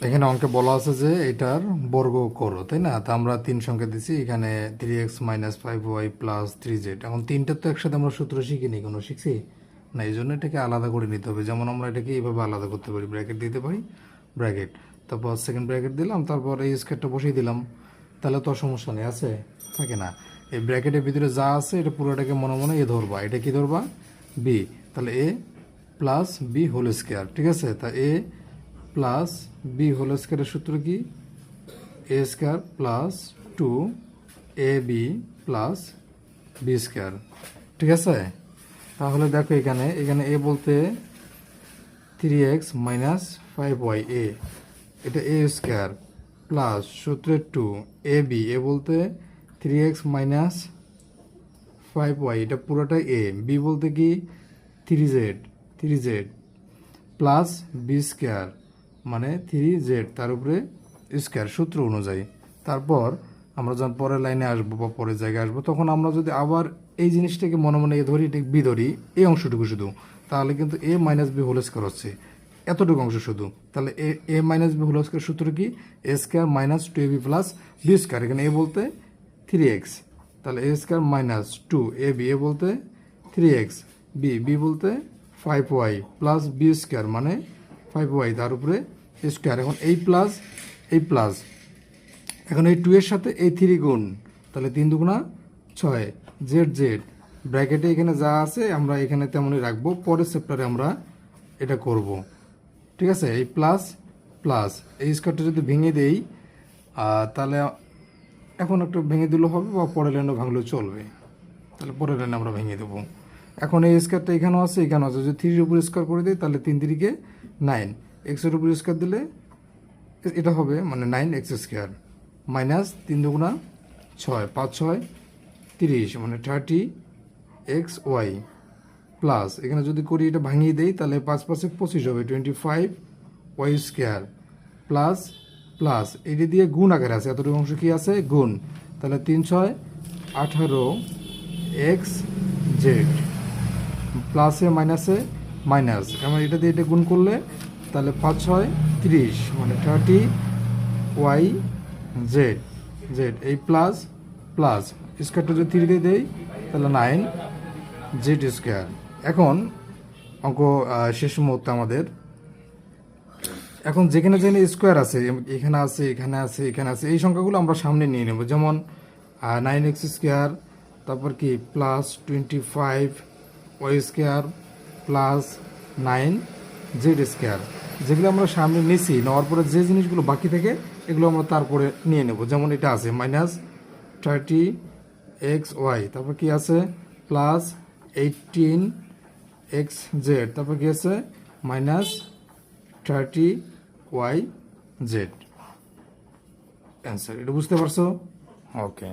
এখানে অঙ্কে বলা আছে যে এটার বর্গ করো, তাই না? তা আমরা 3 সংখ্যা দিছি, এখানে 3x minus 5y plus 3z। এখন তিনটার তো একসাথে আমরা সূত্র শিখিনি, কোনো শিখছি না, এই জন্য এটাকে আলাদা করে নিতে হবে। যেমন আমরা এটাকে এইভাবে আলাদা করতে পারি, ব্র্যাকেট দিতে পারি, ব্র্যাকেট, তারপর সেকেন্ড ব্র্যাকেট দিলাম, তারপর এই স্কোয়ারটা বসিয়ে দিলাম, তাহলে তো সমস্যা নেই, আছে থাকে না। এই ব্র্যাকেটের ভিতরে যা আছে এটা পুরোটাকে মনে মনে এ ধরবা, এটা কি ধরবা, বি, তাহলে এ প্লাস বি হোল স্কোয়ার, ঠিক আছে? তা এ প্লাস বি হোল স্কোয়ারের সূত্র কি, A square plus 2ab plus B square, ঠিক আছে? তাহলে দেখো এখানে এখানে এ বলতে 3x মাইনাস 5y, এ এটা এ স্কোয়ার প্লাস সূত্রের 2ab, এ বলতে 3x মাইনাস 5y, এটা পুরোটাই এ, বি বলতে কি 3z প্লাস বি স্কোয়ার মানে 3z তার উপরে স্কোয়ার সূত্র অনুযায়ী। তারপর আমরা যখন পরের লাইনে আসবো বা পরের জায়গায় আসবো, তখন আমরা যদি আবার এই জিনিসটাকে মনে মনে এ ধরি, এটা বি ধরি, এই অংশটুকু শুধু, তাহলে কিন্তু A minus B whole square হচ্ছে এতটুকু অংশ শুধু। তাহলে A minus B whole square সূত্র কি, A square minus 2ab plus B square, এখানে এ বলতে 3x, তাহলে এ স্কোয়ার মাইনাস 2ab, এ বলতে 3x, বি বলতে 5y প্লাস বি স্কোয়ার মানে 5y তার উপরে স্কোয়ার। এখন এই প্লাস এখন এই 2 এর সাথে এই 3 গুণ, তাহলে 3 দুগুণা 6, জেড ব্র্যাকেটে এখানে যা আছে আমরা এখানে তেমনই রাখবো, পরের চ্যাপ্টারে আমরা এটা করব, ঠিক আছে? এই প্লাস এই স্কোয়ারটা যদি ভেঙে দেই, তাহলে এখন একটু ভেঙে দিলেও হবে বা পরের লাইনও ভাঙলেও চলবে, তাহলে পরের লাইনে আমরা ভেঙে দেবো। এখন এই স্কোয়ারটা এখানেও আছে, যদি 3 এর উপর স্কোয়ার করে দিই, তাহলে 3 3 কে 9, এক্সের উপর স্কোয়ার দিলে এটা হবে মানে 9x স্কোয়ার মাইনাস 3 দুগুণা 6, 5 6 30 মানে 30xy প্লাস এখানে যদি করি এটা ভাঙিয়ে দেই, তাহলে 5 5 25 হবে 25y স্কোয়ার প্লাস এটি দিয়ে গুণ আকারে আছে, এতটুকু অংশ কি আছে গুণ, তাহলে 3 6 18xz প্লাসে মাইনাসে মাইনাস, এমন এটা দিয়ে এটা গুণ করলে তাহলে 5 6 30 মানে 30yz, এই প্লাস স্কোয়ারটা যদি 3 দিয়ে দেই তাহলে 9z স্কোয়ার। এখন অঙ্ক শেষ মুহূর্তে আমাদের, এখন যেখানে স্কোয়ার আছে, এখানে আছে, এই সংখ্যাগুলো আমরা সামনে নিয়ে নেব, যেমন 9x স্কোয়ার, তারপর কি plus 25y square plus 9z square, যেগুলো আমরা সামনে নিছি, নেওয়ার পরে যে জিনিসগুলো বাকি থাকে এগুলো আমরা তারপরে নিয়ে নেব। যেমন এটা আছে মাইনাস 30xy, তারপর কি আছে প্লাস 18xz, তারপর কি আছে মাইনাস 30yz। অ্যান্সার এটা বুঝতে পারছো? ওকে।